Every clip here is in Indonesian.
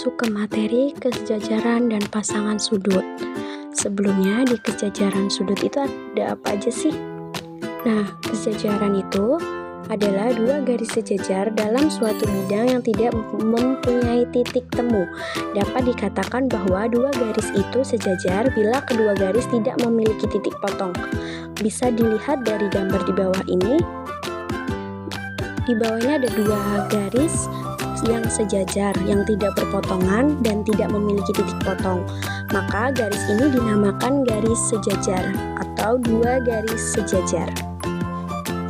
masuk ke materi kesejajaran dan pasangan sudut. Sebelumnya di kesejajaran sudut itu ada apa aja sih? Nah, kesejajaran itu adalah dua garis sejajar dalam suatu bidang yang tidak mempunyai titik temu. Dapat dikatakan bahwa dua garis itu sejajar bila kedua garis tidak memiliki titik potong. Bisa dilihat dari gambar di bawah ini. Di bawahnya ada dua garis yang sejajar, yang tidak berpotongan dan tidak memiliki titik potong. Maka garis ini dinamakan garis sejajar atau dua garis sejajar.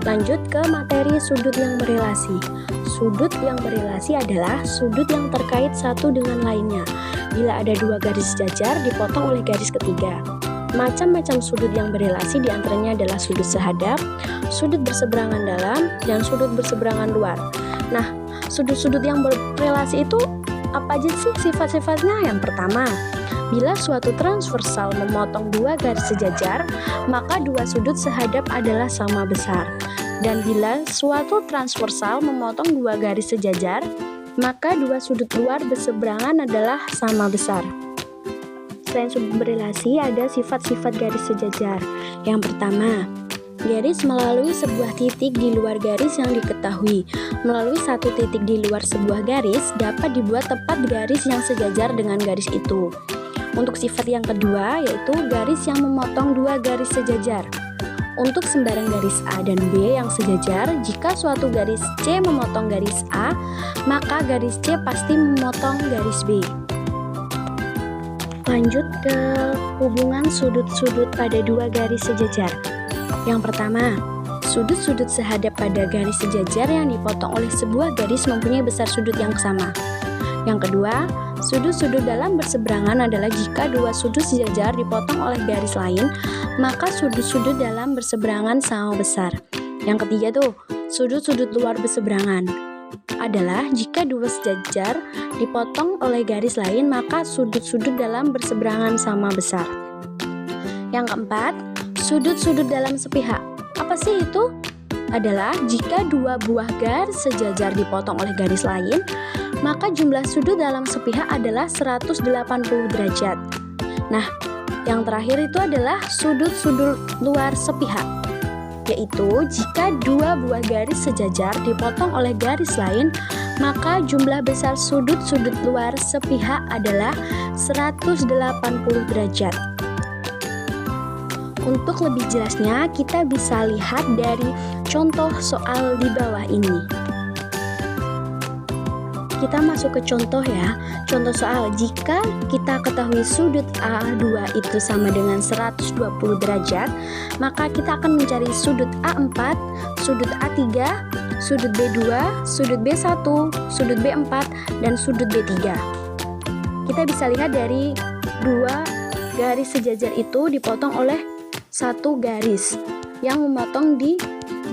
Lanjut ke materi sudut yang berelasi. Sudut yang berelasi adalah sudut yang terkait satu dengan lainnya. Bila ada dua garis sejajar dipotong oleh garis ketiga. Macam-macam sudut yang berelasi diantaranya adalah sudut sehadap, sudut berseberangan dalam, dan sudut berseberangan luar. Nah, sudut-sudut yang berelasi itu apa aja sih sifat-sifatnya? Yang pertama, bila suatu transversal memotong dua garis sejajar, maka dua sudut sehadap adalah sama besar. Dan bila suatu transversal memotong dua garis sejajar, maka dua sudut luar berseberangan adalah sama besar. Selain sudut berelasi, ada sifat-sifat garis sejajar. Yang pertama, garis melalui sebuah titik di luar garis yang diketahui. Melalui satu titik di luar sebuah garis dapat dibuat tepat garis yang sejajar dengan garis itu. Untuk sifat yang kedua, yaitu garis yang memotong dua garis sejajar. Untuk sembarang garis A dan B yang sejajar, jika suatu garis C memotong garis A, maka garis C pasti memotong garis B. Lanjut ke hubungan sudut-sudut pada dua garis sejajar. Yang pertama, sudut-sudut sehadap pada garis sejajar yang dipotong oleh sebuah garis mempunyai besar sudut yang sama. Yang kedua, sudut-sudut dalam berseberangan adalah jika dua sudut sejajar dipotong oleh garis lain, maka sudut-sudut dalam berseberangan sama besar. Yang ketiga tuh, sudut-sudut luar berseberangan adalah jika dua sejajar dipotong oleh garis lain, maka sudut-sudut dalam berseberangan sama besar. Yang keempat, sudut-sudut dalam sepihak. Apa sih itu? Adalah jika dua buah garis sejajar dipotong oleh garis lain, maka jumlah sudut dalam sepihak adalah 180 derajat. Nah, yang terakhir itu adalah sudut-sudut luar sepihak, yaitu jika dua buah garis sejajar dipotong oleh garis lain, maka jumlah besar sudut-sudut luar sepihak adalah 180 derajat. Untuk lebih jelasnya, kita bisa lihat dari contoh soal di bawah ini. Kita masuk ke contoh ya. Contoh soal, jika kita ketahui sudut A2 itu sama dengan 120 derajat, maka kita akan mencari sudut A4, sudut A3, sudut B2, sudut B1, sudut B4, dan sudut B3. Kita bisa lihat dari dua garis sejajar itu dipotong oleh satu garis yang memotong di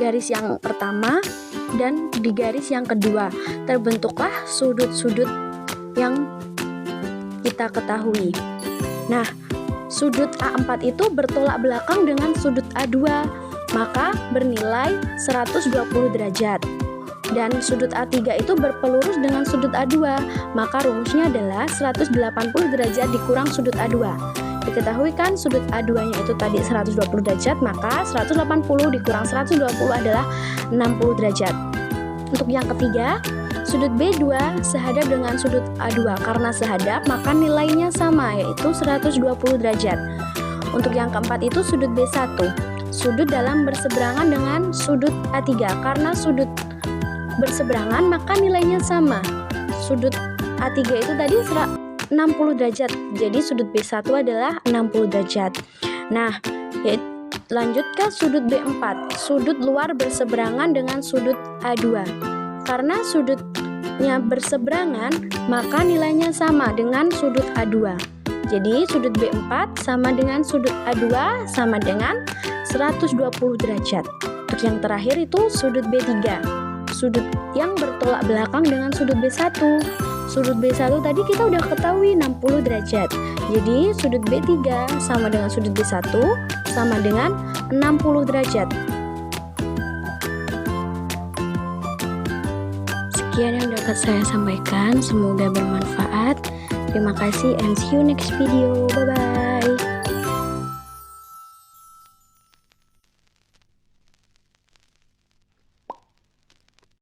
garis yang pertama dan di garis yang kedua. Terbentuklah sudut-sudut yang kita ketahui. Nah, sudut A4 itu bertolak belakang dengan sudut A2, maka bernilai 120 derajat. Dan sudut A3 itu berpelurus dengan sudut A2, maka rumusnya adalah 180 derajat dikurang sudut A2. Diketahui kan sudut A2 nya itu tadi 120 derajat, maka 180 dikurang 120 adalah 60 derajat. Untuk yang ketiga, sudut B2 sehadap dengan sudut A2. Karena sehadap, maka nilainya sama, yaitu 120 derajat. Untuk yang keempat itu sudut B1, sudut dalam berseberangan dengan sudut A3. Karena sudut berseberangan, maka nilainya sama. Sudut A3 itu tadi 60 derajat, jadi sudut B1 adalah 60 derajat. Nah, lanjut ke sudut B4, sudut luar berseberangan dengan sudut A2. Karena sudutnya berseberangan, maka nilainya sama dengan sudut A2. Jadi sudut B4 sama dengan sudut A2 sama dengan 120 derajat. Untuk yang terakhir itu sudut B3, sudut yang bertolak belakang dengan sudut B1. Sudut B1 tadi kita udah ketahui 60 derajat. Jadi sudut B3 sama dengan sudut B1 sama dengan 60 derajat. sekian yang dapat saya sampaikan, semoga bermanfaat. Terima kasih and see you next video. Bye bye.